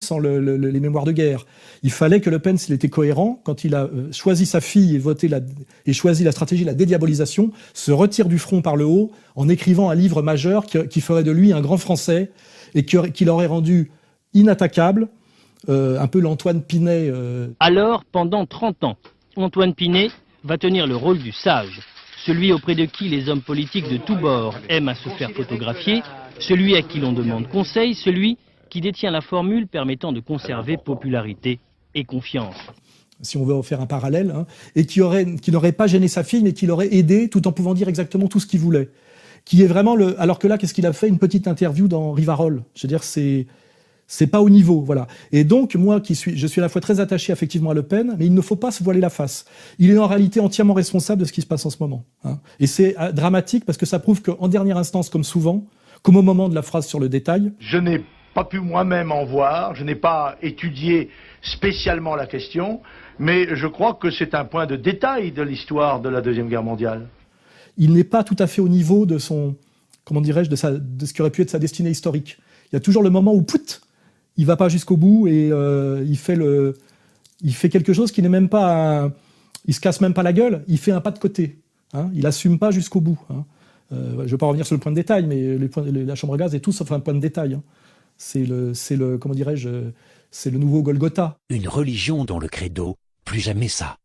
sans les mémoires de guerre. Il fallait que Le Pen, s'il était cohérent, quand il a choisi sa fille et choisi la stratégie de la dédiabolisation, se retire du front par le haut en écrivant un livre majeur qui ferait de lui un grand Français et qui l'aurait rendu inattaquable, un peu l'Antoine Pinet. Alors, pendant 30 ans, Antoine Pinet va tenir le rôle du sage, celui auprès de qui les hommes politiques de tous bords aiment à se faire photographier, celui à qui l'on demande conseil, celui qui détient la formule permettant de conserver popularité et confiance. Si on veut en faire un parallèle, hein, et qui n'aurait pas gêné sa fille, mais qui l'aurait aidé tout en pouvant dire exactement tout ce qu'il voulait. Qui est vraiment alors que là, qu'est-ce qu'il a fait? Une petite interview dans Rivarol. Je veux dire, c'est pas au niveau, voilà. Et donc, moi, je suis à la fois très attaché effectivement à Le Pen, mais il ne faut pas se voiler la face. Il est en réalité entièrement responsable de ce qui se passe en ce moment. Hein. Et c'est dramatique parce que ça prouve qu'en dernière instance, comme souvent, comme au moment de la phrase sur le détail... Je n'ai pas pu moi-même en voir, je n'ai pas étudié spécialement la question, mais je crois que c'est un point de détail de l'histoire de la Deuxième Guerre mondiale. Il n'est pas tout à fait au niveau de son, comment dirais-je, de ce qui aurait pu être sa destinée historique. Il y a toujours le moment où, pout, il va pas jusqu'au bout et il fait quelque chose qui n'est même pas, il se casse même pas la gueule, il fait un pas de côté. Hein, il assume pas jusqu'au bout. Hein. Je ne vais pas revenir sur le point de détail, mais la chambre à gaz est tout sauf un point de détail. Hein. C'est le, comment dirais-je, c'est le nouveau Golgotha. Une religion dont le credo, plus jamais ça.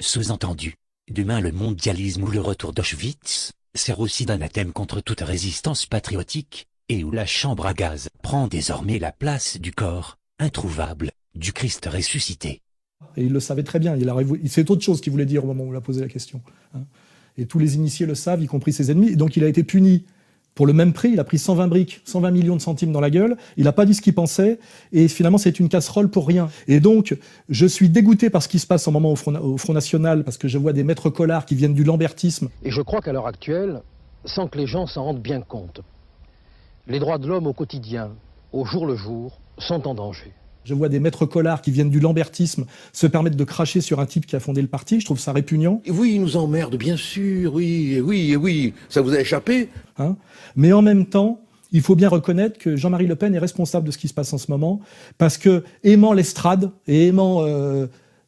Sous-entendu, demain le mondialisme ou le retour d'Auschwitz, sert aussi d'anathème contre toute résistance patriotique, et où la chambre à gaz prend désormais la place du corps, introuvable, du Christ ressuscité. Et il le savait très bien, c'est autre chose qu'il voulait dire au moment où il a posé la question. Hein. Et tous les initiés le savent, y compris ses ennemis, et donc il a été puni. Pour le même prix, il a pris 120 briques, 120 millions de centimes dans la gueule, il n'a pas dit ce qu'il pensait, et finalement c'est une casserole pour rien. Et donc, je suis dégoûté par ce qui se passe en ce moment au Front National, parce que je vois des maîtres collards qui viennent du lambertisme. Et je crois qu'à l'heure actuelle, sans que les gens s'en rendent bien compte, les droits de l'homme au quotidien, au jour le jour, sont en danger. Je vois des maîtres collards qui viennent du lambertisme se permettre de cracher sur un type qui a fondé le parti. Je trouve ça répugnant. Oui, il nous emmerde, bien sûr, oui. Ça vous a échappé? Hein? Mais en même temps, il faut bien reconnaître que Jean-Marie Le Pen est responsable de ce qui se passe en ce moment, parce que, aimant l'estrade et aimant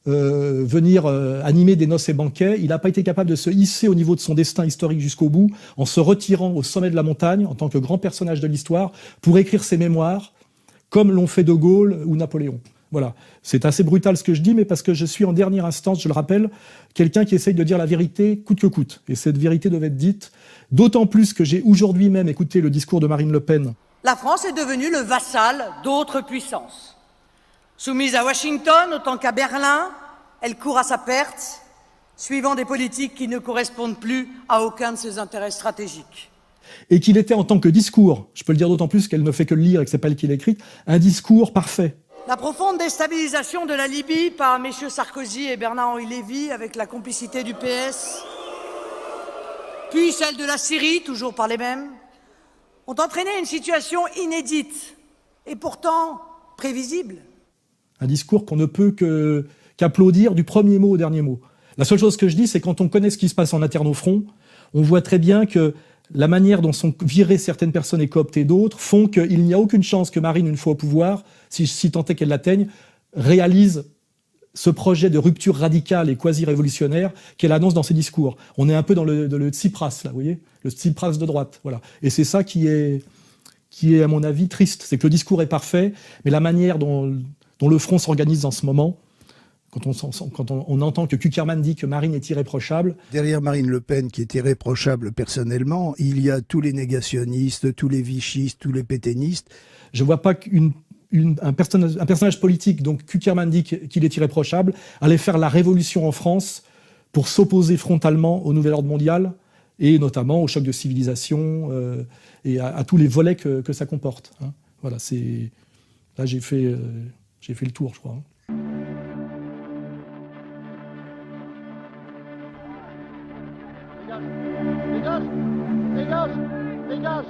venir animer des noces et banquets, il n'a pas été capable de se hisser au niveau de son destin historique jusqu'au bout, en se retirant au sommet de la montagne, en tant que grand personnage de l'histoire, pour écrire ses mémoires, comme l'ont fait De Gaulle ou Napoléon. Voilà. C'est assez brutal ce que je dis, mais parce que je suis en dernière instance, je le rappelle, quelqu'un qui essaye de dire la vérité coûte que coûte. Et cette vérité devait être dite, d'autant plus que j'ai aujourd'hui même écouté le discours de Marine Le Pen. La France est devenue le vassal d'autres puissances. Soumise à Washington autant qu'à Berlin, elle court à sa perte, suivant des politiques qui ne correspondent plus à aucun de ses intérêts stratégiques. Et qu'il était en tant que discours, je peux le dire d'autant plus qu'elle ne fait que le lire et que c'est pas elle qui l'a écrit, un discours parfait. La profonde déstabilisation de la Libye par M. Sarkozy et Bernard-Henri Lévy avec la complicité du PS, puis celle de la Syrie, toujours par les mêmes, ont entraîné une situation inédite et pourtant prévisible. Un discours qu'on ne peut qu'applaudir du premier mot au dernier mot. La seule chose que je dis, c'est quand on connaît ce qui se passe en interne au front, on voit très bien que la manière dont sont virées certaines personnes et cooptées d'autres font qu'il n'y a aucune chance que Marine, une fois au pouvoir, si tant est qu'elle l'atteigne, réalise ce projet de rupture radicale et quasi-révolutionnaire qu'elle annonce dans ses discours. On est un peu dans le Tsipras, là, vous voyez, le Tsipras de droite. Voilà. Et c'est ça qui est, à mon avis, triste. C'est que le discours est parfait, mais la manière dont le front s'organise en ce moment, quand on entend que Kuckerman dit que Marine est irréprochable. Derrière Marine Le Pen, qui est irréprochable personnellement, il y a tous les négationnistes, tous les vichistes, tous les pétainistes. Je ne vois pas un personnage politique, donc Kuckerman dit qu'il est irréprochable, aller faire la révolution en France pour s'opposer frontalement au nouvel ordre mondial et notamment au choc de civilisation et à tous les volets que ça comporte. Hein. Voilà, là j'ai fait le tour, je crois. Hein. Dégage.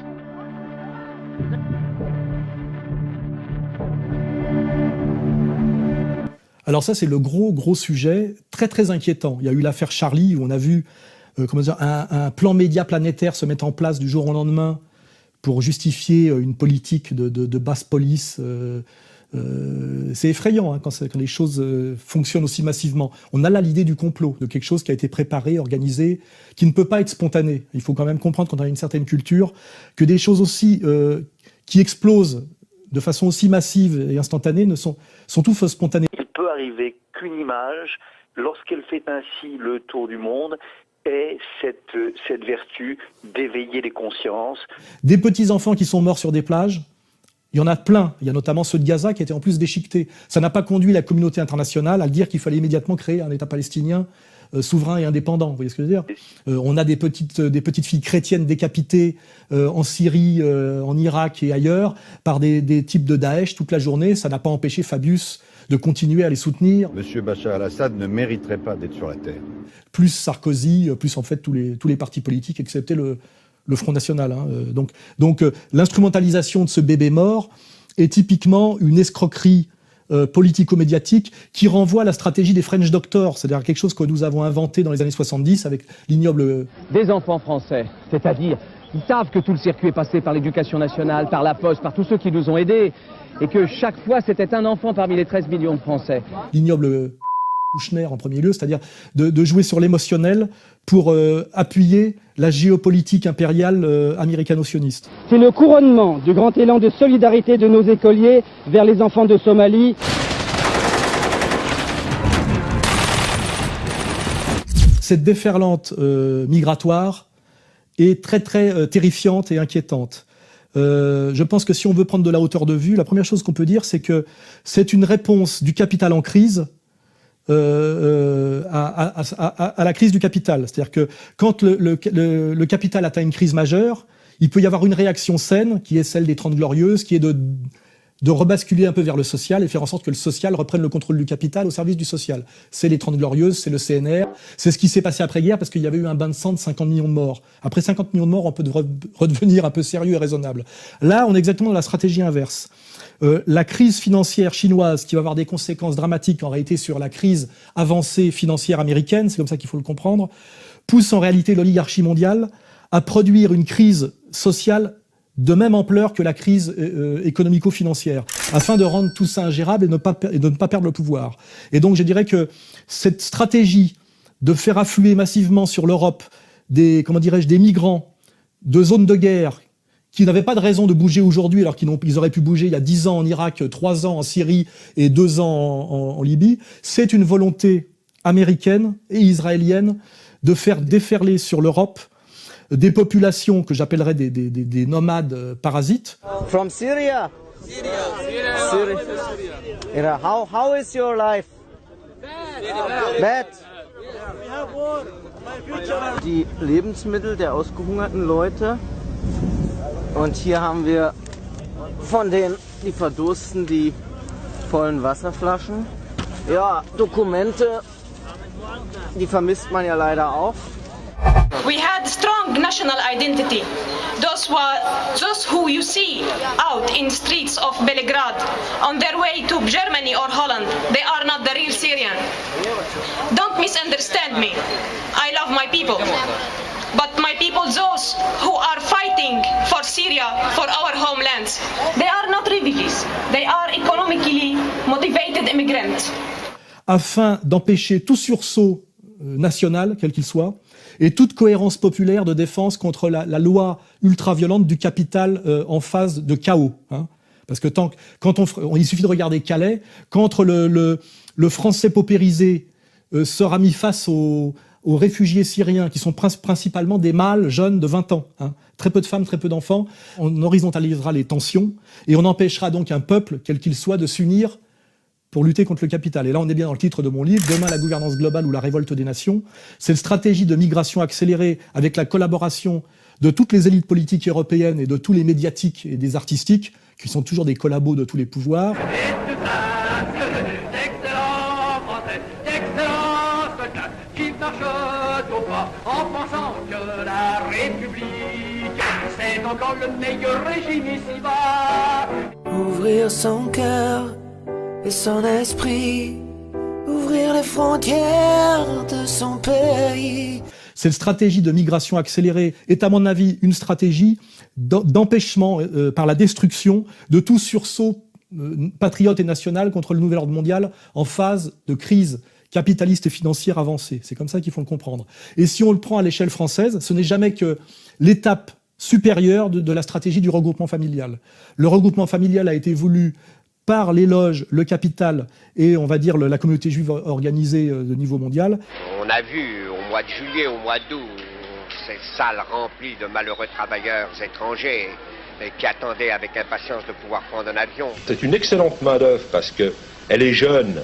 Alors ça, c'est le gros sujet, très très inquiétant. Il y a eu l'affaire Charlie, où on a vu un plan média planétaire se mettre en place du jour au lendemain pour justifier une politique de basse police c'est effrayant hein, quand les choses fonctionnent aussi massivement. On a là l'idée du complot, de quelque chose qui a été préparé, organisé, qui ne peut pas être spontané. Il faut quand même comprendre, quand on a une certaine culture, que des choses aussi qui explosent de façon aussi massive et instantanée sont toutes spontanées. Il peut arriver qu'une image, lorsqu'elle fait ainsi le tour du monde, ait cette vertu d'éveiller les consciences. Des petits-enfants qui sont morts sur des plages, il y en a plein. Il y a notamment ceux de Gaza qui étaient en plus déchiquetés. Ça n'a pas conduit la communauté internationale à dire qu'il fallait immédiatement créer un État palestinien souverain et indépendant. Vous voyez ce que je veux dire ? On a des petites filles chrétiennes décapitées en Syrie, en Irak et ailleurs par des types de Daesh toute la journée. Ça n'a pas empêché Fabius de continuer à les soutenir. Monsieur Bachar al-Assad ne mériterait pas d'être sur la terre. Plus Sarkozy, plus en fait tous les partis politiques, excepté le Front National. Hein. Donc l'instrumentalisation de ce bébé mort est typiquement une escroquerie politico-médiatique qui renvoie à la stratégie des French Doctors, c'est-à-dire quelque chose que nous avons inventé dans les années 70 avec l'ignoble... Des enfants français, c'est-à-dire, ils savent que tout le circuit est passé par l'éducation nationale, par la poste, par tous ceux qui nous ont aidés, et que chaque fois c'était un enfant parmi les 13 millions de Français. L'ignoble Kouchner en premier lieu, c'est-à-dire de jouer sur l'émotionnel pour appuyer la géopolitique impériale américano-sioniste. C'est le couronnement du grand élan de solidarité de nos écoliers vers les enfants de Somalie. Cette déferlante migratoire est très très terrifiante et inquiétante. Je pense que si on veut prendre de la hauteur de vue, la première chose qu'on peut dire, c'est que c'est une réponse du capital en crise à la crise du capital. C'est-à-dire que quand le capital atteint une crise majeure, il peut y avoir une réaction saine, qui est celle des 30 Glorieuses, qui est de rebasculer un peu vers le social et faire en sorte que le social reprenne le contrôle du capital au service du social. C'est les 30 Glorieuses, c'est le CNR, c'est ce qui s'est passé après-guerre parce qu'il y avait eu un bain de sang de 50 millions de morts. Après 50 millions de morts, on peut redevenir un peu sérieux et raisonnable. Là, on est exactement dans la stratégie inverse. La crise financière chinoise, qui va avoir des conséquences dramatiques en réalité sur la crise avancée financière américaine, c'est comme ça qu'il faut le comprendre, pousse en réalité l'oligarchie mondiale à produire une crise sociale de même ampleur que la crise économico-financière, afin de rendre tout ça ingérable et de ne pas perdre le pouvoir. Et donc je dirais que cette stratégie de faire affluer massivement sur l'Europe des migrants de zones de guerre qui n'avaient pas de raison de bouger aujourd'hui, alors qu'ils auraient pu bouger il y a 10 ans en Irak, 3 ans en Syrie et 2 ans en Libye, c'est une volonté américaine et israélienne de faire déferler sur l'Europe des populations que j'appellerais des nomades parasites. From Syria. Syria. How is your life? Bad. Die Lebensmittel der ausgehungerten Leute. Und hier haben wir von denen, die verdursten, die vollen Wasserflaschen. Ja, Dokumente, die vermisst man ja leider auch. We had strong national identity. Those who you see out in streets of Belgrade on their way to Germany or Holland, they are not the real Syrian. Don't misunderstand me. I love my people. But my people, those who are fighting for Syria, for our homelands, they are not refugees. They are economically motivated immigrants. Afin d'empêcher tout sursaut national, quel qu'il soit, et toute cohérence populaire de défense contre la loi ultra-violente du capital en phase de chaos. Hein. Parce que il suffit de regarder Calais, quand le français paupérisé sera mis face aux réfugiés syriens, qui sont principalement des mâles jeunes de 20 ans. Hein. Très peu de femmes, très peu d'enfants. On horizontalisera les tensions et on empêchera donc un peuple, quel qu'il soit, de s'unir pour lutter contre le capital. Et là, on est bien dans le titre de mon livre, Demain la gouvernance globale ou la révolte des nations. C'est une stratégie de migration accélérée avec la collaboration de toutes les élites politiques européennes et de tous les médiatiques et des artistiques, qui sont toujours des collabos de tous les pouvoirs. En pensant que la République, c'est encore le meilleur régime ici-bas. Ouvrir son cœur et son esprit, ouvrir les frontières de son pays. Cette stratégie de migration accélérée est, à mon avis, une stratégie d'empêchement par la destruction de tout sursaut patriote et national contre le nouvel ordre mondial en phase de crise capitaliste et financière avancée. C'est comme ça qu'il faut le comprendre. Et si on le prend à l'échelle française, ce n'est jamais que l'étape supérieure de la stratégie du regroupement familial. Le regroupement familial a été voulu par les loges, le capital et, on va dire, la communauté juive organisée de niveau mondial. On a vu au mois de juillet, au mois d'août, ces salles remplies de malheureux travailleurs étrangers qui attendaient avec impatience de pouvoir prendre un avion. C'est une excellente main-d'œuvre parce qu'elle est jeune,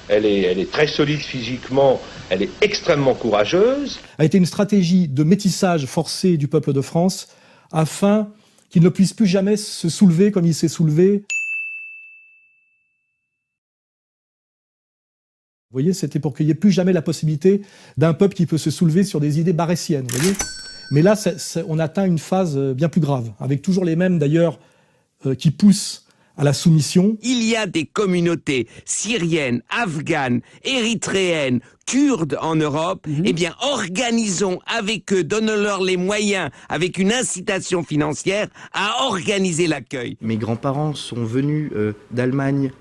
elle est très solide physiquement, elle est extrêmement courageuse. A été une stratégie de métissage forcé du peuple de France afin qu'il ne puisse plus jamais se soulever comme il s'est soulevé. Vous voyez, c'était pour qu'il n'y ait plus jamais la possibilité d'un peuple qui peut se soulever sur des idées barétiennes, vous voyez. Mais là, on atteint une phase bien plus grave, avec toujours les mêmes d'ailleurs qui poussent à la soumission. Il y a des communautés syriennes, afghanes, érythréennes, kurdes en Europe. Eh bien, organisons avec eux, donnons-leur les moyens, avec une incitation financière, à organiser l'accueil. Mes grands-parents sont venus d'Allemagne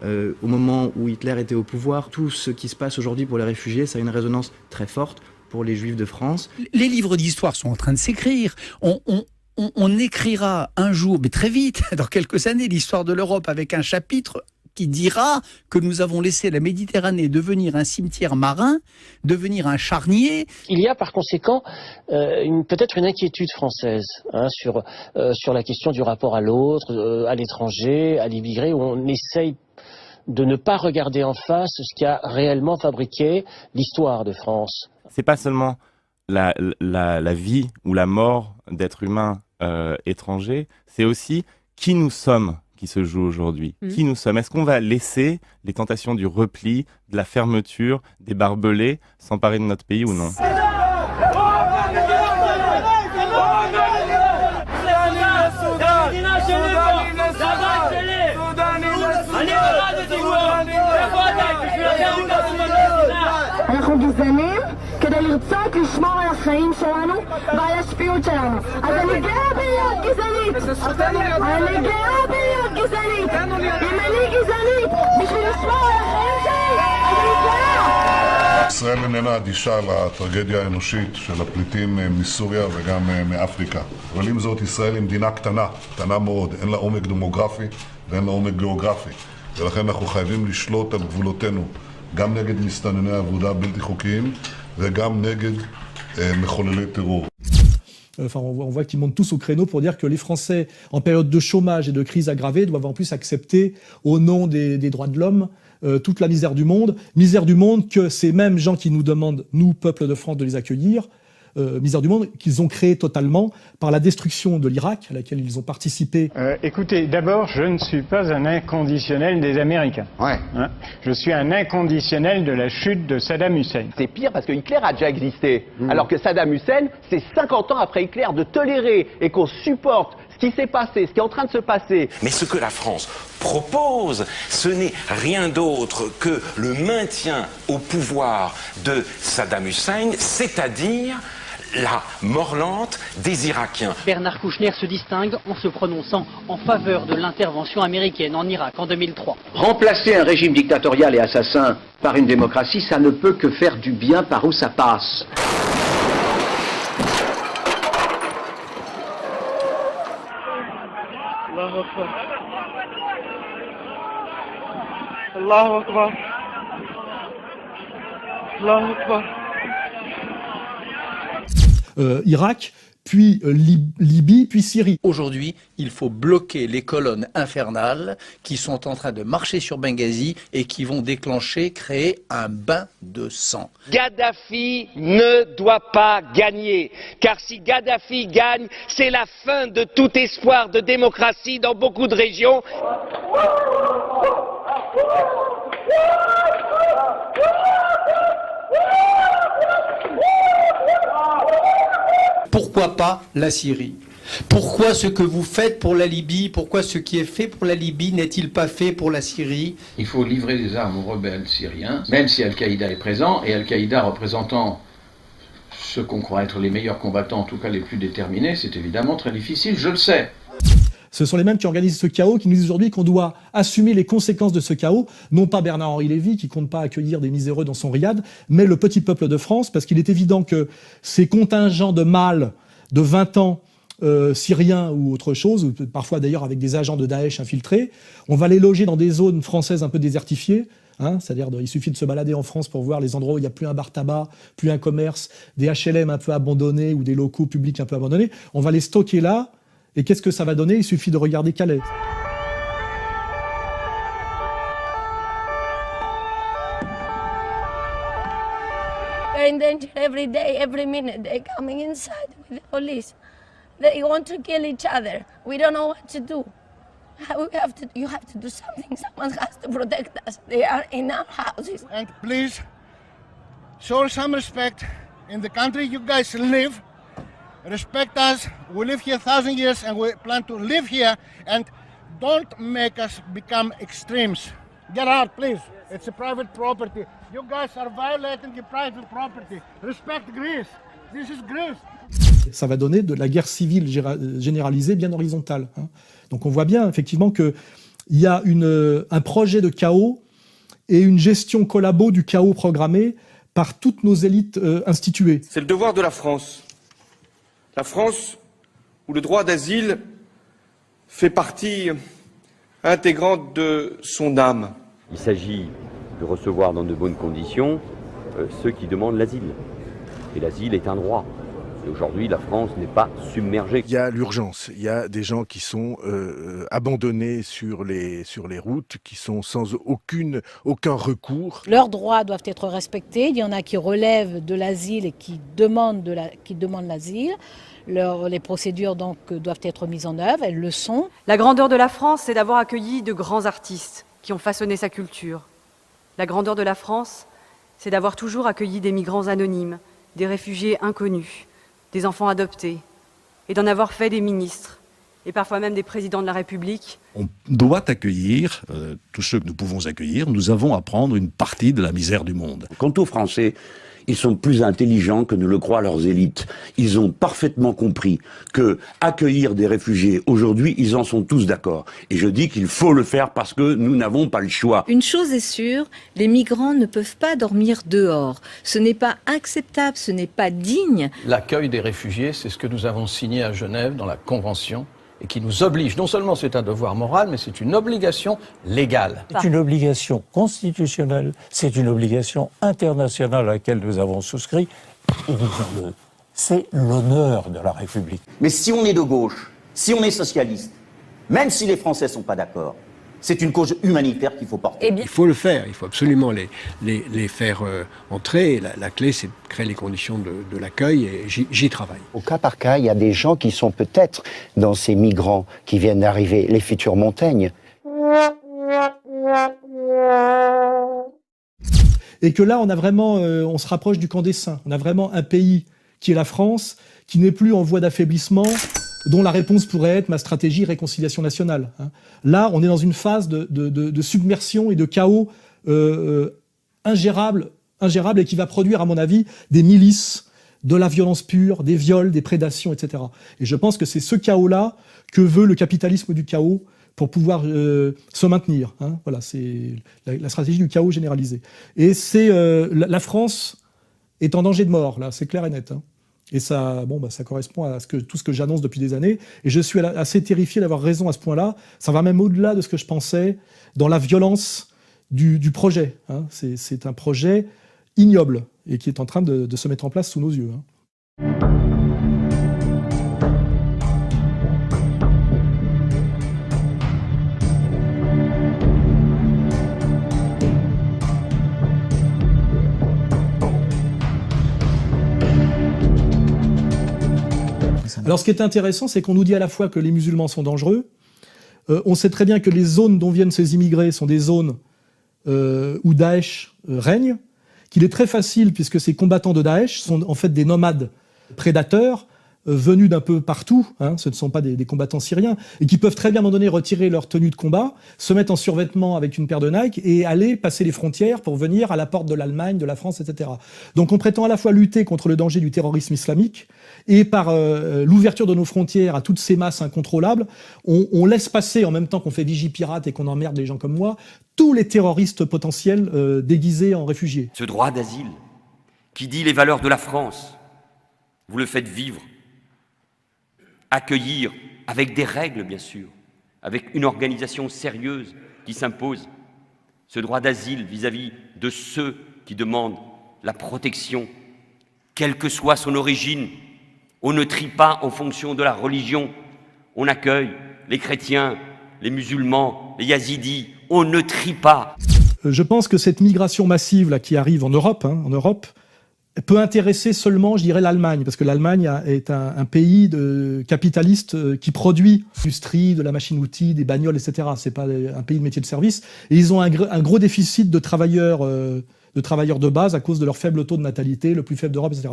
au moment où Hitler était au pouvoir. Tout ce qui se passe aujourd'hui pour les réfugiés, ça a une résonance très forte pour les Juifs de France. Les livres d'histoire sont en train de s'écrire. On écrira un jour, mais très vite, dans quelques années, l'histoire de l'Europe avec un chapitre qui dira que nous avons laissé la Méditerranée devenir un cimetière marin, devenir un charnier. Il y a par conséquent peut-être une inquiétude française sur la question du rapport à l'autre, à l'étranger, à l'immigré, où on essaye de ne pas regarder en face ce qui a réellement fabriqué l'histoire de France. C'est pas seulement la vie ou la mort d'êtres humains étrangers, c'est aussi qui nous sommes qui se joue aujourd'hui. Qui nous sommes? Est-ce qu'on va laisser les tentations du repli, de la fermeture, des barbelés s'emparer de notre pays ou non? אנחנו גזענים כדי לרצות לשמור על החיים שלנו ועל השפיות שלנו. אז אני גאה בלהיות גזענית. אני גאה בלהיות גזענית. אם אני גזענית בשביל לשמור על החיים שלי, אז אני גאה. ישראל איננה אדישה לטרגדיה האנושית של הפליטים מסוריה וגם מאפריקה. אבל עם זאת, ישראל היא מדינה קטנה מאוד. אין לה עומק דמוגרפי ואין לה עומק גיאוגרפי. ולכן אנחנו חייבים לשלוט על גבולותינו. גם נגד מסתנני עבודה בלתי חוקיים וגם נגד מחוללי טרור. Enfin, on voit qu'ils montent tous au créneau pour dire que les Français, en période de chômage et de crise aggravée, doivent en plus accepter, au nom des droits de l'homme, toute la misère du monde que ces mêmes gens qui nous demandent, nous, peuple de France, de les accueillir, misère du monde qu'ils ont créée totalement par la destruction de l'Irak, à laquelle ils ont participé. Écoutez, d'abord, je ne suis pas un inconditionnel des Américains. Ouais. Je suis un inconditionnel de la chute de Saddam Hussein. C'est pire parce que Hitler a déjà existé. Alors que Saddam Hussein, c'est 50 ans après Hitler de tolérer et qu'on supporte ce qui s'est passé, ce qui est en train de se passer. Mais ce que la France propose, ce n'est rien d'autre que le maintien au pouvoir de Saddam Hussein, c'est-à-dire la mort lente des Irakiens. Bernard Kouchner se distingue en se prononçant en faveur de l'intervention américaine en Irak en 2003. Remplacer un régime dictatorial et assassin par une démocratie, ça ne peut que faire du bien par où ça passe. Allahu Akbar. Allahu Akbar. Allahu Akbar. Irak, puis Libye, puis Syrie. Aujourd'hui, il faut bloquer les colonnes infernales qui sont en train de marcher sur Benghazi et qui vont créer un bain de sang. Kadhafi ne doit pas gagner, car si Kadhafi gagne, c'est la fin de tout espoir de démocratie dans beaucoup de régions. Pourquoi pas la Syrie? Pourquoi ce que vous faites pour la Libye, pourquoi ce qui est fait pour la Libye n'est-il pas fait pour la Syrie? Il faut livrer des armes aux rebelles syriens, même si Al-Qaïda est présent, et Al-Qaïda représentant ceux qu'on croit être les meilleurs combattants, en tout cas les plus déterminés, c'est évidemment très difficile, je le sais. Ce sont les mêmes qui organisent ce chaos, qui nous disent aujourd'hui qu'on doit assumer les conséquences de ce chaos, non pas Bernard-Henri Lévy, qui compte pas accueillir des miséreux dans son riad, mais le petit peuple de France, parce qu'il est évident que ces contingents de mâles de 20 ans, syriens ou autre chose, ou parfois d'ailleurs avec des agents de Daesh infiltrés, on va les loger dans des zones françaises un peu désertifiées, hein, c'est-à-dire il suffit de se balader en France pour voir les endroits où il n'y a plus un bar tabac, plus un commerce, des HLM un peu abandonnés ou des locaux publics un peu abandonnés. On va les stocker là, et qu'est-ce que ça va donner? Il suffit de regarder Calais. They're in danger every day, every minute. They're coming inside with the police. They want to kill each other. We don't know what to do. You have to do something. Someone has to protect us. They are in our houses. And please, show some respect in the country you guys live. Respect us. We live here 1,000 years and we plan to live here. And don't make us become extremes. Get out, please. It's a private property. You guys are violating your private property. Respect Greece. This is Greece. Ça va donner de la guerre civile généralisée bien horizontale. Hein. Donc on voit bien effectivement qu'il y a un projet de chaos et une gestion collabo du chaos programmé par toutes nos élites instituées. C'est le devoir de la France. La France où le droit d'asile fait partie intégrante de son âme. Il s'agit de recevoir dans de bonnes conditions ceux qui demandent l'asile. Et l'asile est un droit. Et aujourd'hui, la France n'est pas submergée. Il y a l'urgence. Il y a des gens qui sont abandonnés sur les routes, qui sont sans aucun recours. Leurs droits doivent être respectés. Il y en a qui relèvent de l'asile et qui demandent l'asile. Les procédures donc doivent être mises en œuvre. Elles le sont. La grandeur de la France, c'est d'avoir accueilli de grands artistes qui ont façonné sa culture. La grandeur de la France, c'est d'avoir toujours accueilli des migrants anonymes, des réfugiés inconnus, des enfants adoptés, et d'en avoir fait des ministres, et parfois même des présidents de la République. On doit accueillir tous ceux que nous pouvons accueillir. Nous avons à prendre une partie de la misère du monde. Quant aux Français, ils sont plus intelligents que ne le croient leurs élites. Ils ont parfaitement compris que accueillir des réfugiés, aujourd'hui, ils en sont tous d'accord. Et je dis qu'il faut le faire parce que nous n'avons pas le choix. Une chose est sûre, les migrants ne peuvent pas dormir dehors. Ce n'est pas acceptable, ce n'est pas digne. L'accueil des réfugiés, c'est ce que nous avons signé à Genève dans la Convention et qui nous oblige, non seulement c'est un devoir moral, mais c'est une obligation légale. C'est une obligation constitutionnelle, c'est une obligation internationale à laquelle nous avons souscrit. Et disons-le, c'est l'honneur de la République. Mais si on est de gauche, si on est socialiste, même si les Français ne sont pas d'accord, c'est une cause humanitaire qu'il faut porter. Il faut le faire, il faut absolument les faire entrer. La clé, c'est de créer les conditions de l'accueil et j'y travaille. Au cas par cas, il y a des gens qui sont peut-être dans ces migrants qui viennent d'arriver, les futurs Montaigne. Et que là, on a vraiment, on se rapproche du camp des saints. On a vraiment un pays qui est la France, qui n'est plus en voie d'affaiblissement, dont la réponse pourrait être ma stratégie réconciliation nationale. Là, on est dans une phase de submersion et de chaos ingérable et qui va produire, à mon avis, des milices, de la violence pure, des viols, des prédations, etc. Et je pense que c'est ce chaos-là que veut le capitalisme du chaos pour pouvoir se maintenir. Voilà, c'est la stratégie du chaos généralisé. Et c'est la France est en danger de mort, là, c'est clair et net. Et ça, ça correspond à tout ce que j'annonce depuis des années. Et je suis assez terrifié d'avoir raison à ce point-là. Ça va même au-delà de ce que je pensais dans la violence du projet. C'est un projet ignoble et qui est en train de se mettre en place sous nos yeux. Alors ce qui est intéressant, c'est qu'on nous dit à la fois que les musulmans sont dangereux, on sait très bien que les zones dont viennent ces immigrés sont des zones où Daesh règne, qu'il est très facile, puisque ces combattants de Daesh sont en fait des nomades prédateurs, venus d'un peu partout, hein, ce ne sont pas des combattants syriens, et qui peuvent très bien à un moment donné retirer leur tenue de combat, se mettre en survêtement avec une paire de Nike et aller passer les frontières pour venir à la porte de l'Allemagne, de la France, etc. Donc on prétend à la fois lutter contre le danger du terrorisme islamique, et par l'ouverture de nos frontières à toutes ces masses incontrôlables, on laisse passer, en même temps qu'on fait Vigipirate et qu'on emmerde les gens comme moi, tous les terroristes potentiels déguisés en réfugiés. Ce droit d'asile, qui dit les valeurs de la France, vous le faites vivre. Accueillir avec des règles, bien sûr, avec une organisation sérieuse qui s'impose. Ce droit d'asile vis-à-vis de ceux qui demandent la protection, quelle que soit son origine. On ne trie pas en fonction de la religion. On accueille les chrétiens, les musulmans, les yazidis. On ne trie pas. Je pense que cette migration massive là, qui arrive en Europe, peut intéresser seulement, je dirais, l'Allemagne, parce que l'Allemagne est un pays capitaliste qui produit l'industrie, de la machine-outil, des bagnoles, etc. C'est pas un pays de métier de service. Et ils ont un gros déficit de travailleurs de base à cause de leur faible taux de natalité, le plus faible d'Europe, etc.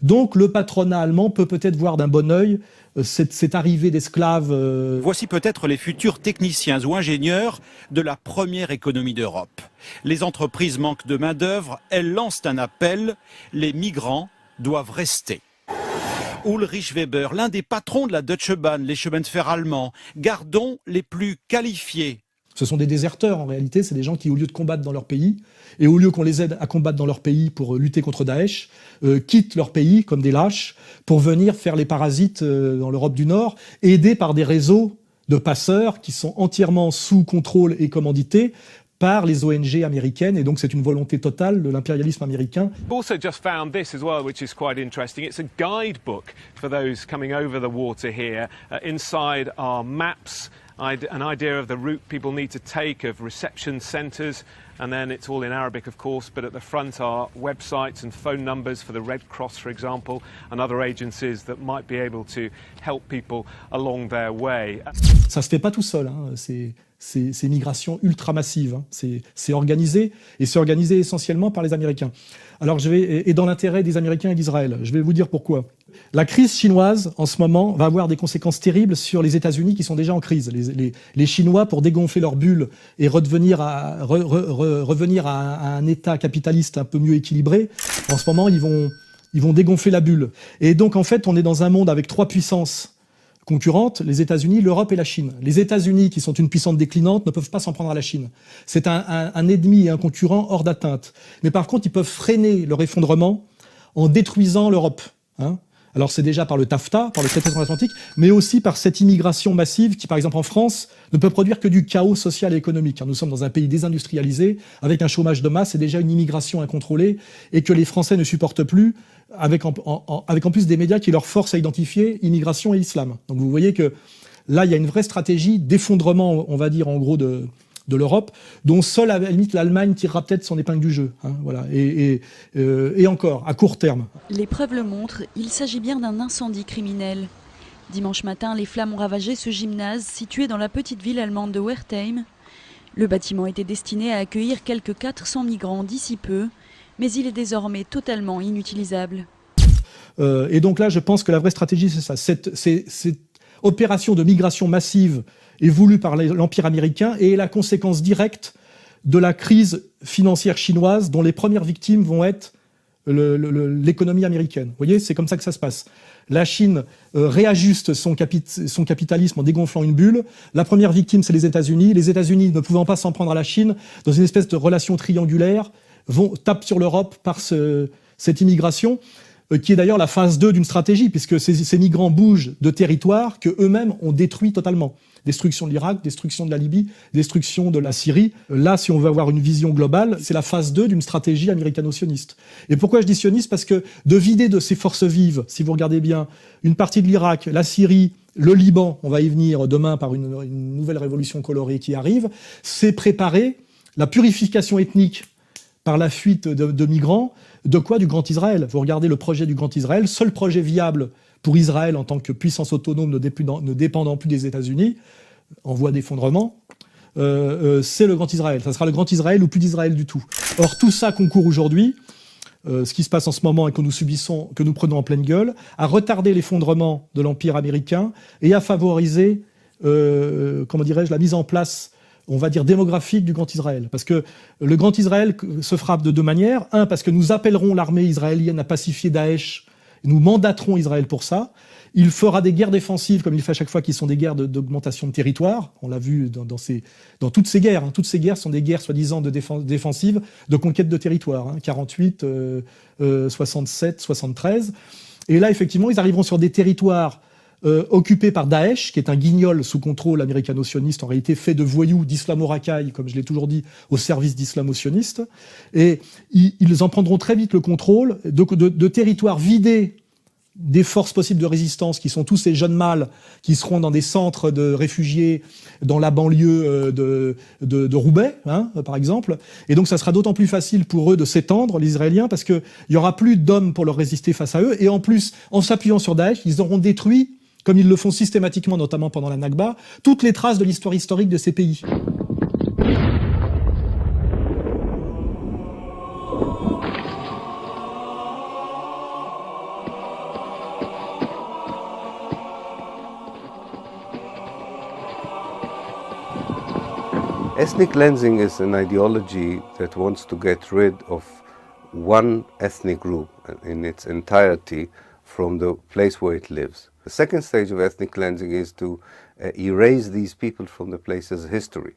Donc le patronat allemand peut-être voir d'un bon œil cette arrivée d'esclaves. Voici peut-être les futurs techniciens ou ingénieurs de la première économie d'Europe. Les entreprises manquent de main-d'œuvre, elles lancent un appel, les migrants doivent rester. Ulrich Weber, l'un des patrons de la Deutsche Bahn, les chemins de fer allemands, gardons les plus qualifiés. Ce sont des déserteurs en réalité, c'est des gens qui, au lieu de combattre dans leur pays, et au lieu qu'on les aide à combattre dans leur pays pour lutter contre Daesh, quittent leur pays comme des lâches pour venir faire les parasites dans l'Europe du Nord, aidés par des réseaux de passeurs qui sont entièrement sous contrôle et commandités par les ONG américaines, et donc c'est une volonté totale de l'impérialisme américain. Also just found this as well, which is quite interesting. It's a guidebook for those coming over the water here. Inside are maps, an idea of the route people need to take, of reception centres, and then it's all in Arabic, of course, but at the front are websites and phone numbers for the Red Cross, for example, and other agencies that might be able to help people along their way. Ça se fait pas tout seul, hein. Ces migrations ultra massives, hein. C'est organisé, et c'est organisé essentiellement par les Américains. Alors et dans l'intérêt des Américains et d'Israël. Je vais vous dire pourquoi. La crise chinoise, en ce moment, va avoir des conséquences terribles sur les États-Unis qui sont déjà en crise. Les Chinois, pour dégonfler leur bulle et revenir à un État capitaliste un peu mieux équilibré, en ce moment, ils vont dégonfler la bulle. Et donc, en fait, on est dans un monde avec trois puissances concurrentes, les États-Unis, l'Europe et la Chine. Les États-Unis, qui sont une puissance déclinante, ne peuvent pas s'en prendre à la Chine. C'est un ennemi et un concurrent hors d'atteinte. Mais par contre, ils peuvent freiner leur effondrement en détruisant l'Europe, hein. Alors c'est déjà par le TAFTA, par le traité transatlantique, mais aussi par cette immigration massive qui, par exemple en France, ne peut produire que du chaos social et économique. Nous sommes dans un pays désindustrialisé, avec un chômage de masse et déjà une immigration incontrôlée, et que les Français ne supportent plus, avec en plus des médias qui leur forcent à identifier immigration et islam. Donc vous voyez que là, il y a une vraie stratégie d'effondrement, on va dire en gros, de l'Europe, dont seule, à la limite, l'Allemagne tirera peut-être son épingle du jeu. Hein, voilà. Et encore, à court terme. Les preuves le montrent, il s'agit bien d'un incendie criminel. Dimanche matin, les flammes ont ravagé ce gymnase situé dans la petite ville allemande de Wertheim. Le bâtiment était destiné à accueillir quelques 400 migrants d'ici peu, mais il est désormais totalement inutilisable. Et donc là, je pense que la vraie stratégie, c'est ça. Cette opération de migration massive est voulue par l'Empire américain et est la conséquence directe de la crise financière chinoise dont les premières victimes vont être l'économie américaine. Vous voyez, c'est comme ça que ça se passe. La Chine réajuste son capitalisme en dégonflant une bulle. La première victime, c'est les États-Unis. Les États-Unis, ne pouvant pas s'en prendre à la Chine, dans une espèce de relation triangulaire, tapent sur l'Europe par cette immigration, qui est d'ailleurs la phase 2 d'une stratégie, puisque ces migrants bougent de territoires qu'eux-mêmes ont détruits totalement. Destruction de l'Irak, destruction de la Libye, destruction de la Syrie. Là, si on veut avoir une vision globale, c'est la phase 2 d'une stratégie américano-sioniste. Et pourquoi je dis sioniste ? Parce que de vider de ses forces vives, si vous regardez bien, une partie de l'Irak, la Syrie, le Liban, on va y venir demain par une nouvelle révolution colorée qui arrive, c'est préparer la purification ethnique par la fuite de migrants. De quoi ? Du Grand Israël. Vous regardez le projet du Grand Israël, seul projet viable pour Israël en tant que puissance autonome ne dépendant plus des États-Unis, en voie d'effondrement, c'est le Grand Israël. Ça sera le Grand Israël ou plus d'Israël du tout. Or, tout ça concourt aujourd'hui ce qui se passe en ce moment et que nous prenons en pleine gueule, à retarder l'effondrement de l'Empire américain et à favoriser, la mise en place, on va dire, démographique du Grand Israël. Parce que le Grand Israël se frappe de deux manières. Un, parce que nous appellerons l'armée israélienne à pacifier Daesh, nous mandaterons Israël pour ça. Il fera des guerres défensives, comme il fait à chaque fois, qui sont des guerres d'augmentation de territoire. On l'a vu dans toutes ces guerres. Toutes ces guerres sont des guerres, soi-disant, défensives, de conquête de territoire. 48, 67, 73. Et là, effectivement, ils arriveront sur des territoires occupés par Daesh, qui est un guignol sous contrôle américano-sioniste, en réalité fait de voyous d'islamo-racailles, comme je l'ai toujours dit, au service d'islamo-sionistes. Et ils en prendront très vite le contrôle de territoires vidés des forces possibles de résistance, qui sont tous ces jeunes mâles qui seront dans des centres de réfugiés dans la banlieue de Roubaix, par exemple. Et donc ça sera d'autant plus facile pour eux de s'étendre, les Israéliens, parce qu'il n'y aura plus d'hommes pour leur résister face à eux. Et en plus, en s'appuyant sur Daesh, ils auront détruit, comme ils le font systématiquement, notamment pendant la Nakba, toutes les traces de l'histoire historique de ces pays. Ethnic cleansing is an ideology that wants to get rid of one ethnic group in its entirety from the place where it lives. The second stage of ethnic cleansing is to erase these people from the place's history.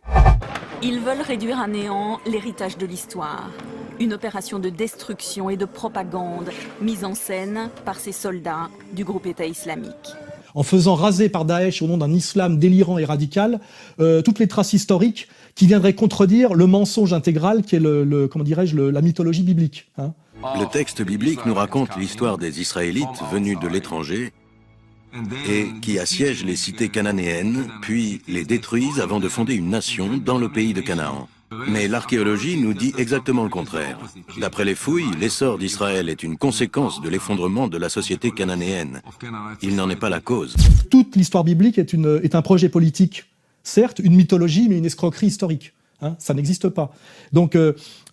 Ils veulent réduire à néant l'héritage de l'histoire. Une opération de destruction et de propagande mise en scène par ces soldats du groupe État islamique. En faisant raser par Daesh, au nom d'un islam délirant et radical, toutes les traces historiques qui viendraient contredire le mensonge intégral qui est la mythologie biblique. Le texte biblique nous raconte l'histoire des Israélites venus de l'étranger et qui assiègent les cités cananéennes, puis les détruisent avant de fonder une nation dans le pays de Canaan. Mais l'archéologie nous dit exactement le contraire. D'après les fouilles, l'essor d'Israël est une conséquence de l'effondrement de la société cananéenne. Il n'en est pas la cause. Toute l'histoire biblique est un projet politique, certes, une mythologie, mais une escroquerie historique. Ça n'existe pas. Donc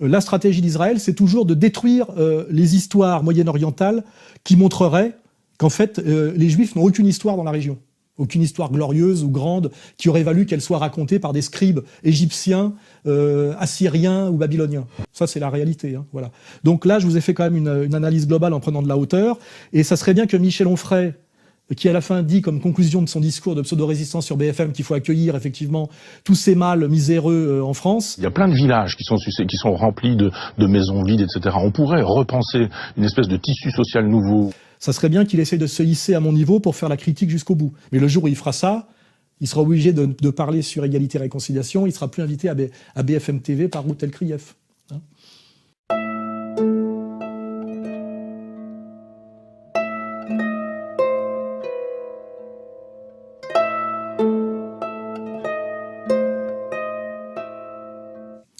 la stratégie d'Israël, c'est toujours de détruire les histoires moyen-orientales qui montreraient qu'en fait, les Juifs n'ont aucune histoire dans la région. Aucune histoire glorieuse ou grande qui aurait valu qu'elle soit racontée par des scribes égyptiens, assyriens ou babyloniens. Ça, c'est la réalité. Voilà. Donc là, je vous ai fait quand même une analyse globale en prenant de la hauteur. Et ça serait bien que Michel Onfray, qui à la fin dit comme conclusion de son discours de pseudo-résistance sur BFM qu'il faut accueillir effectivement tous ces mâles miséreux en France. Il y a plein de villages qui sont remplis de maisons vides, etc. On pourrait repenser une espèce de tissu social nouveau. Ça serait bien qu'il essaye de se hisser à mon niveau pour faire la critique jusqu'au bout. Mais le jour où il fera ça, il sera obligé de parler sur égalité et réconciliation, il sera plus invité à BFM TV par Routel Krief.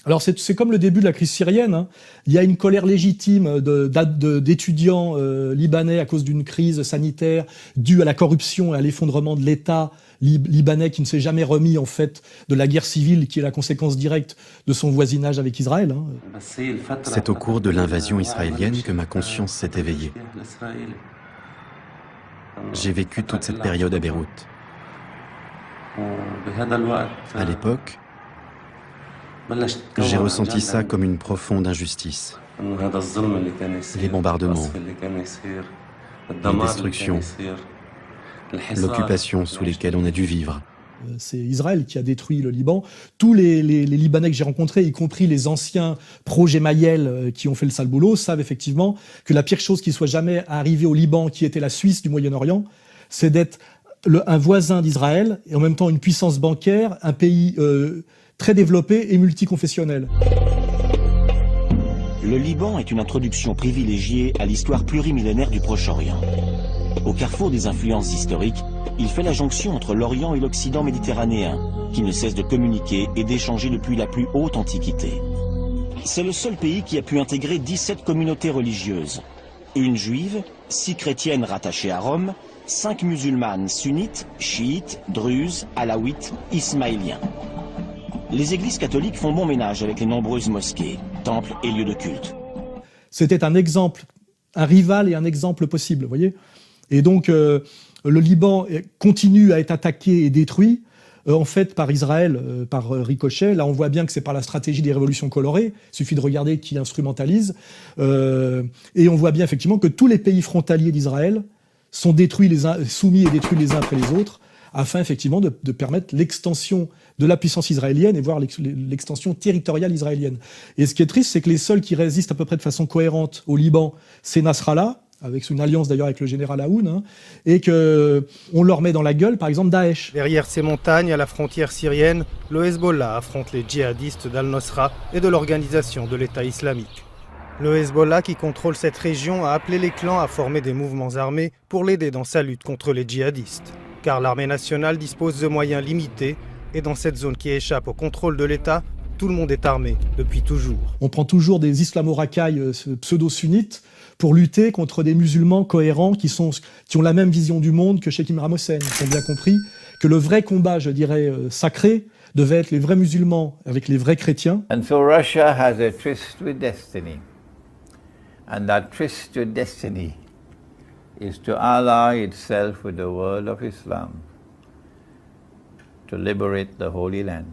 Alors c'est comme le début de la crise syrienne. Il y a une colère légitime d'étudiants libanais à cause d'une crise sanitaire due à la corruption et à l'effondrement de l'État libanais qui ne s'est jamais remis en fait de la guerre civile qui est la conséquence directe de son voisinage avec Israël. C'est au cours de l'invasion israélienne que ma conscience s'est éveillée. J'ai vécu toute cette période à Beyrouth. À l'époque, j'ai ressenti ça comme une profonde injustice. Les bombardements, les destructions, l'occupation sous lesquelles on a dû vivre. C'est Israël qui a détruit le Liban. Tous les Libanais que j'ai rencontrés, y compris les anciens pro-Gemayel qui ont fait le sale boulot, savent effectivement que la pire chose qui soit jamais arrivée au Liban, qui était la Suisse du Moyen-Orient, c'est d'être un voisin d'Israël et en même temps une puissance bancaire, un pays très développé et multiconfessionnel. Le Liban est une introduction privilégiée à l'histoire plurimillénaire du Proche-Orient. Au carrefour des influences historiques, il fait la jonction entre l'Orient et l'Occident méditerranéen, qui ne cessent de communiquer et d'échanger depuis la plus haute antiquité. C'est le seul pays qui a pu intégrer 17 communautés religieuses. Une juive, 6 chrétiennes rattachées à Rome, 5 musulmanes sunnites, chiites, druzes, alaouites, ismaéliens. Les églises catholiques font bon ménage avec les nombreuses mosquées, temples et lieux de culte. c'était un exemple, un rival et un exemple possible, vous voyez. Et donc, le Liban continue à être attaqué et détruit, en fait, par Israël, par ricochet. Là, on voit bien que c'est par la stratégie des révolutions colorées. Il suffit de regarder qui instrumentalise. Et on voit bien, effectivement, que tous les pays frontaliers d'Israël sont détruits soumis et détruits les uns après les autres, afin, effectivement, de permettre l'extension de la puissance israélienne et voire l'extension territoriale israélienne. Et ce qui est triste, c'est que les seuls qui résistent à peu près de façon cohérente au Liban, c'est Nasrallah, avec une alliance d'ailleurs avec le général Aoun, et qu'on leur met dans la gueule, par exemple, Daesh. Derrière ces montagnes, à la frontière syrienne, le Hezbollah affronte les djihadistes d'Al-Nosra et de l'organisation de l'État islamique. Le Hezbollah, qui contrôle cette région, a appelé les clans à former des mouvements armés pour l'aider dans sa lutte contre les djihadistes. Car l'armée nationale dispose de moyens limités, et dans cette zone qui échappe au contrôle de l'État, tout le monde est armé depuis toujours. On prend toujours des islamo-racailles pseudo-sunnites pour lutter contre des musulmans cohérents qui ont la même vision du monde que Sheikh Imran Hossein. Ils ont bien compris que le vrai combat, je dirais, sacré, devait être les vrais musulmans avec les vrais chrétiens. And so Russia has a tryst with destiny. And that tryst with destiny is to ally itself with the world of Islam, to liberate the Holy Land,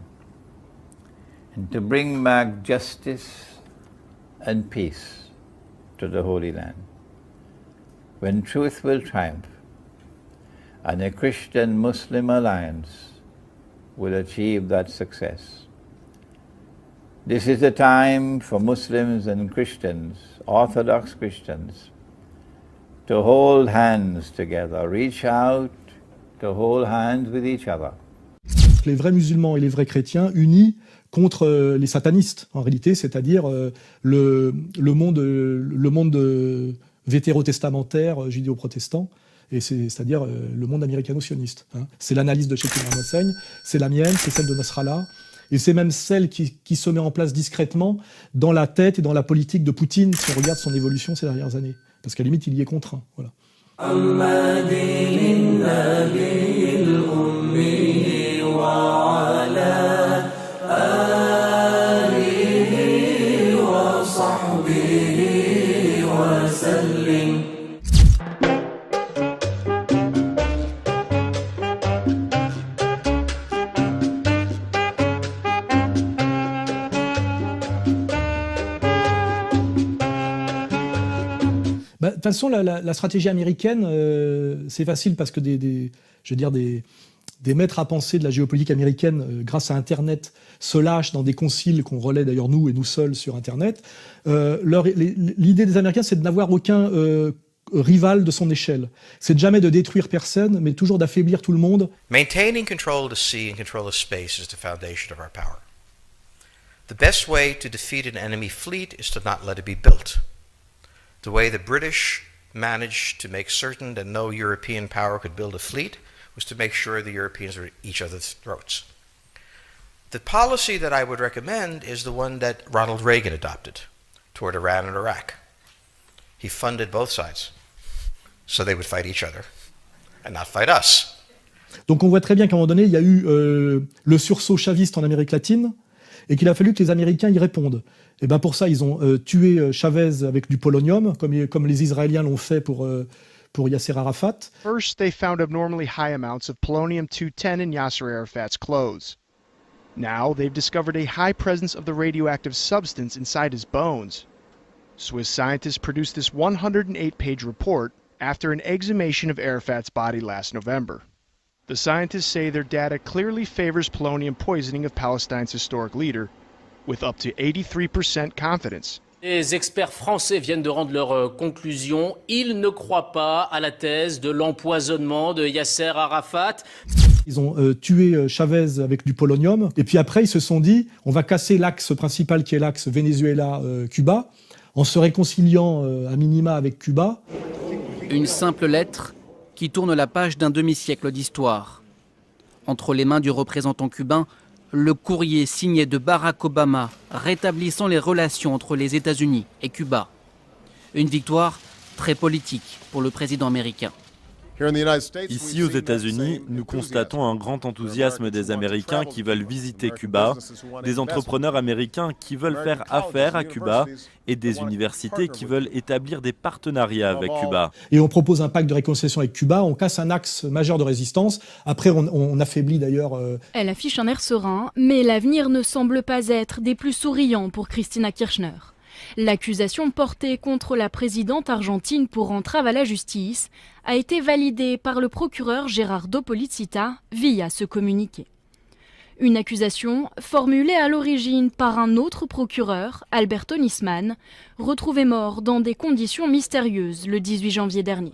and to bring back justice and peace to the Holy Land, when truth will triumph and a Christian-Muslim alliance will achieve that success. This is the time for Muslims and Christians, Orthodox Christians, to hold hands together, reach out, to hold hands with each other. Les vrais musulmans et les vrais chrétiens unis contre les satanistes, en réalité, c'est-à-dire le monde vétérotestamentaire judéo-protestant, et c'est-à-dire le monde américano-sioniste. C'est l'analyse de Sheikh Imran Hossein, c'est la mienne, c'est celle de Nasrallah, et c'est même celle qui se met en place discrètement dans la tête et dans la politique de Poutine, si on regarde son évolution ces dernières années. Parce qu'à la limite, il y est contraint. Voilà. De toute façon, la stratégie américaine, c'est facile parce que des maîtres à penser de la géopolitique américaine, grâce à Internet, se lâchent dans des conciles qu'on relaie d'ailleurs nous et nous seuls sur Internet. L'idée des Américains, c'est de n'avoir aucun rival de son échelle. C'est de jamais de détruire personne, mais toujours d'affaiblir tout le monde. Maintaining control of the sea and control of space is the foundation of our power. The best way to defeat an enemy fleet is to not let it be built. The way the British managed to make certain that no European power could build a fleet was to make sure the Europeans were at each other's throats. The policy that I would recommend is the one that Ronald Reagan adopted toward Iran and Iraq. He funded both sides so they would fight each other and not fight us. Donc on voit très bien qu'à un moment donné, il y a eu le sursaut chaviste en Amérique latine et qu'il a fallu que les Américains y répondent. Et ben pour ça, ils ont tué Chavez avec du polonium, comme les Israéliens l'ont fait pour Yasser Arafat. First, they found abnormally high amounts of polonium-210 in Yasser Arafat's clothes. Now, they've discovered a high presence of the radioactive substance inside his bones. Swiss scientists produced this 108-page report after an exhumation of Arafat's body last November. The scientists say their data clearly favors polonium poisoning of Palestine's historic leader, with up to 83% confidence. Les experts français viennent de rendre leur conclusion. Ils ne croient pas à la thèse de l'empoisonnement de Yasser Arafat. Ils ont tué Chavez avec du polonium. Et puis après, ils se sont dit, on va casser l'axe principal qui est l'axe Venezuela-Cuba, en se réconciliant à minima avec Cuba. Une simple lettre qui tourne la page d'un demi-siècle d'histoire. Entre les mains du représentant cubain, le courrier signé de Barack Obama rétablissant les relations entre les États-Unis et Cuba. Une victoire très politique pour le président américain. Ici aux États-Unis, nous constatons un grand enthousiasme des Américains qui veulent visiter Cuba, des entrepreneurs américains qui veulent faire affaire à Cuba et des universités qui veulent établir des partenariats avec Cuba. Et on propose un pacte de réconciliation avec Cuba, on casse un axe majeur de résistance. Après, on affaiblit d'ailleurs... Elle affiche un air serein, mais l'avenir ne semble pas être des plus souriants pour Cristina Kirchner. L'accusation portée contre la présidente argentine pour entrave à la justice a été validée par le procureur Gerardo Policita via ce communiqué. Une accusation formulée à l'origine par un autre procureur, Alberto Nisman, retrouvé mort dans des conditions mystérieuses le 18 janvier dernier.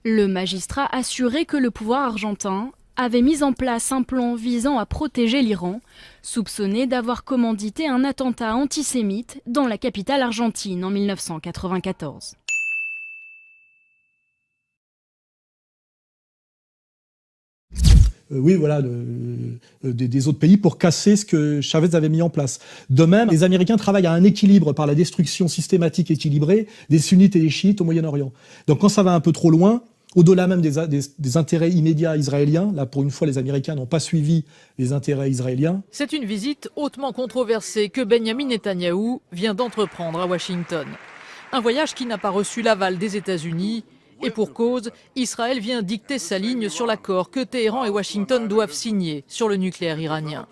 Le magistrat assurait que le pouvoir argentin avait mis en place un plan visant à protéger l'Iran, soupçonné d'avoir commandité un attentat antisémite dans la capitale argentine en 1994. Oui, voilà, des autres pays pour casser ce que Chavez avait mis en place. De même, les Américains travaillent à un équilibre par la destruction systématique équilibrée des sunnites et des chiites au Moyen-Orient. Donc quand ça va un peu trop loin, au-delà même des intérêts immédiats israéliens, là pour une fois les Américains n'ont pas suivi les intérêts israéliens. C'est une visite hautement controversée que Benjamin Netanyahou vient d'entreprendre à Washington. Un voyage qui n'a pas reçu l'aval des États-Unis. Et pour cause, Israël vient dicter sa ligne sur l'accord que Téhéran et Washington doivent signer sur le nucléaire iranien.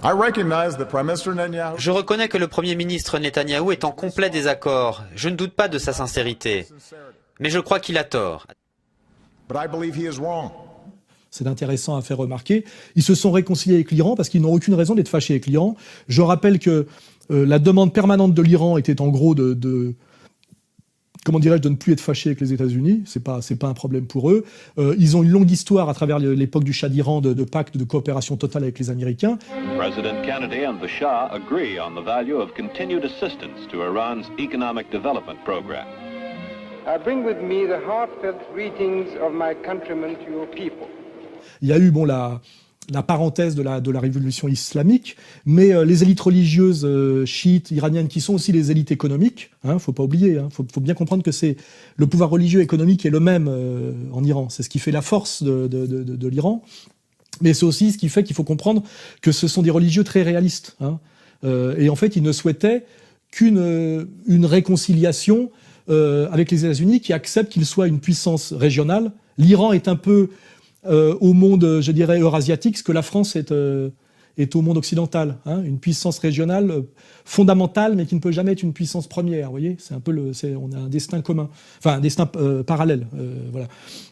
Je reconnais que le Premier ministre Netanyahou est en complet désaccord. Je ne doute pas de sa sincérité. Mais je crois qu'il a tort. C'est intéressant à faire remarquer. Ils se sont réconciliés avec l'Iran parce qu'ils n'ont aucune raison d'être fâchés avec l'Iran. Je rappelle que la demande permanente de l'Iran était en gros comment dirais-je, de ne plus être fâchés avec les États-Unis. C'est pas un problème pour eux. Ils ont une longue histoire à travers l'époque du Shah d'Iran de pacte de coopération totale avec les Américains. President Kennedy and the Shah agree on the value of continued assistance to Iran's economic development program. I bring with me the heartfelt greetings of my countrymen to your people. Il y a eu la parenthèse de la révolution islamique, mais les élites religieuses chiites iraniennes qui sont aussi les élites économiques, faut pas oublier, faut bien comprendre que c'est le pouvoir religieux et économique est le même en Iran, c'est ce qui fait la force de l'Iran, mais c'est aussi ce qui fait qu'il faut comprendre que ce sont des religieux très réalistes, et en fait ils ne souhaitaient qu'une réconciliation avec les États-Unis qui acceptent qu'ils soient une puissance régionale. L'Iran est un peu au monde, je dirais, eurasiatique, ce que la France est au monde occidental. Une puissance régionale fondamentale, mais qui ne peut jamais être une puissance première. Vous voyez, c'est un peu on a un destin commun, enfin un destin parallèle. Voilà.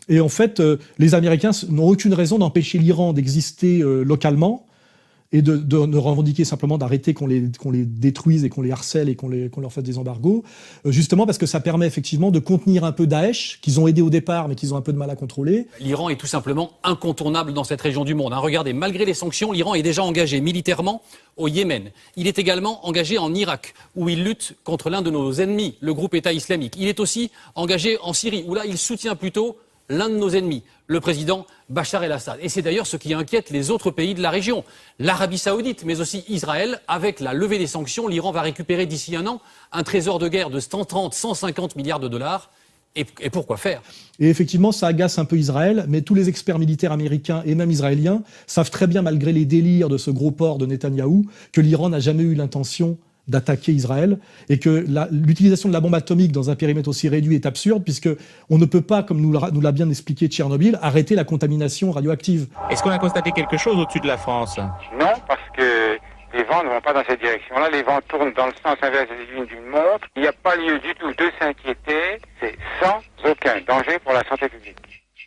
Et en fait, les Américains n'ont aucune raison d'empêcher l'Iran d'exister localement et de revendiquer simplement d'arrêter qu'on les détruise et qu'on les harcèle et qu'on leur fasse des embargos, justement parce que ça permet effectivement de contenir un peu Daesh, qu'ils ont aidé au départ, mais qu'ils ont un peu de mal à contrôler. L'Iran est tout simplement incontournable dans cette région du monde. Regardez, malgré les sanctions, l'Iran est déjà engagé militairement au Yémen. Il est également engagé en Irak, où il lutte contre l'un de nos ennemis, le groupe État islamique. Il est aussi engagé en Syrie, où là, il soutient plutôt l'un de nos ennemis, le président Bachar el-Assad. Et c'est d'ailleurs ce qui inquiète les autres pays de la région. L'Arabie Saoudite, mais aussi Israël. Avec la levée des sanctions, l'Iran va récupérer d'ici un an un trésor de guerre de 130-150 milliards de dollars. Et pourquoi faire ? Et effectivement, ça agace un peu Israël, mais tous les experts militaires américains et même israéliens savent très bien, malgré les délires de ce gros porc de Netanyahou, que l'Iran n'a jamais eu l'intention d'attaquer Israël, et que l'utilisation de la bombe atomique dans un périmètre aussi réduit est absurde, puisque on ne peut pas, comme nous l'a bien expliqué Tchernobyl, arrêter la contamination radioactive. Est-ce qu'on a constaté quelque chose au-dessus de la France ? Non, parce que les vents ne vont pas dans cette direction-là, les vents tournent dans le sens inverse des aiguilles d'une montre. Il n'y a pas lieu du tout de s'inquiéter, c'est sans aucun danger pour la santé publique.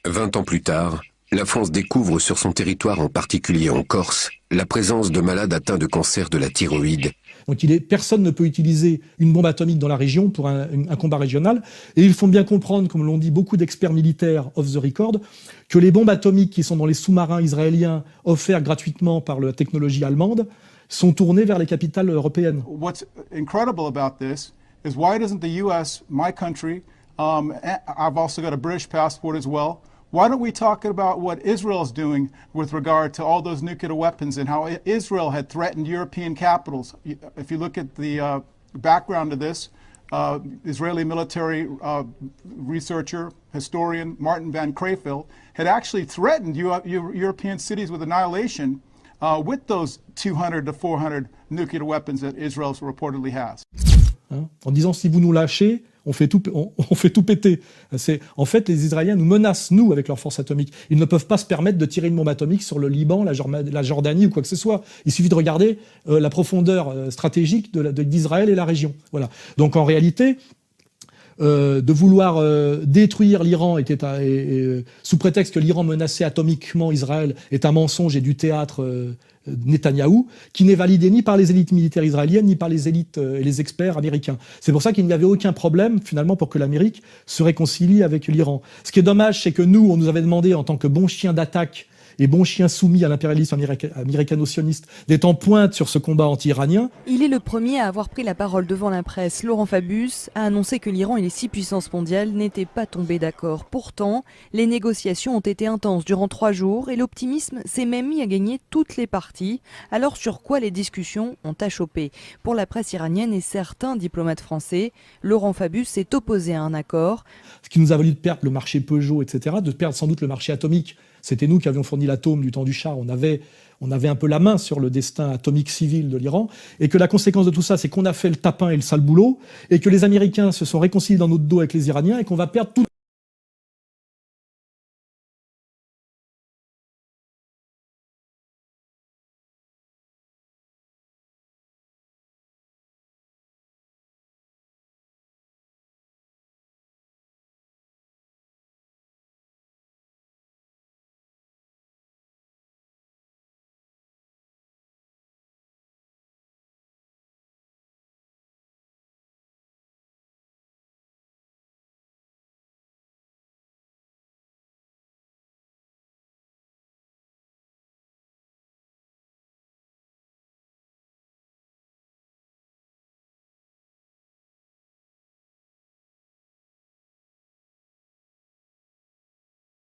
20 ans plus tard, la France découvre sur son territoire, en particulier en Corse, la présence de malades atteints de cancer de la thyroïde. Donc personne ne peut utiliser une bombe atomique dans la région pour un combat régional. Et ils font bien comprendre, comme l'ont dit beaucoup d'experts militaires off the record, que les bombes atomiques qui sont dans les sous-marins israéliens offerts gratuitement par la technologie allemande sont tournées vers les capitales européennes. What's incredible about this is why doesn't the US, my country, I've also got a British passport as well, why don't we talk about what Israel is doing with regard to all those nuclear weapons and how Israel had threatened European capitals? If you look at the background of this, Israeli military researcher, historian Martin Van Crayfield had actually threatened European cities with annihilation with those 200 to 400 nuclear weapons that Israel reportedly has. En disant si vous nous lâchez, on fait tout péter. En fait, les Israéliens nous menacent, nous, avec leurs forces atomiques. Ils ne peuvent pas se permettre de tirer une bombe atomique sur le Liban, la Jordanie ou quoi que ce soit. Il suffit de regarder la profondeur stratégique d'Israël et la région. Voilà. Donc en réalité, de vouloir détruire l'Iran sous prétexte que l'Iran menaçait atomiquement Israël est un mensonge et du théâtre Netanyahou, qui n'est validé ni par les élites militaires israéliennes, ni par les élites et les experts américains. C'est pour ça qu'il n'y avait aucun problème, finalement, pour que l'Amérique se réconcilie avec l'Iran. Ce qui est dommage, c'est que nous, on nous avait demandé, en tant que bons chiens d'attaque et bons chiens soumis à l'impérialisme américano-sioniste, d'être en pointe sur ce combat anti-iranien. Il est le premier à avoir pris la parole devant la presse. Laurent Fabius a annoncé que l'Iran et les 6 puissances mondiales n'étaient pas tombés d'accord. Pourtant, les négociations ont été intenses durant 3 jours et l'optimisme s'est même mis à gagner toutes les parties. Alors sur quoi les discussions ont achoppé? Pour la presse iranienne et certains diplomates français, Laurent Fabius s'est opposé à un accord. Ce qui nous a valu de perdre le marché Peugeot, etc., de perdre sans doute le marché atomique. C'était nous qui avions fourni l'atome du temps du Shah. On avait un peu la main sur le destin atomique civil de l'Iran. Et que la conséquence de tout ça, c'est qu'on a fait le tapin et le sale boulot. Et que les Américains se sont réconciliés dans notre dos avec les Iraniens et qu'on va perdre tout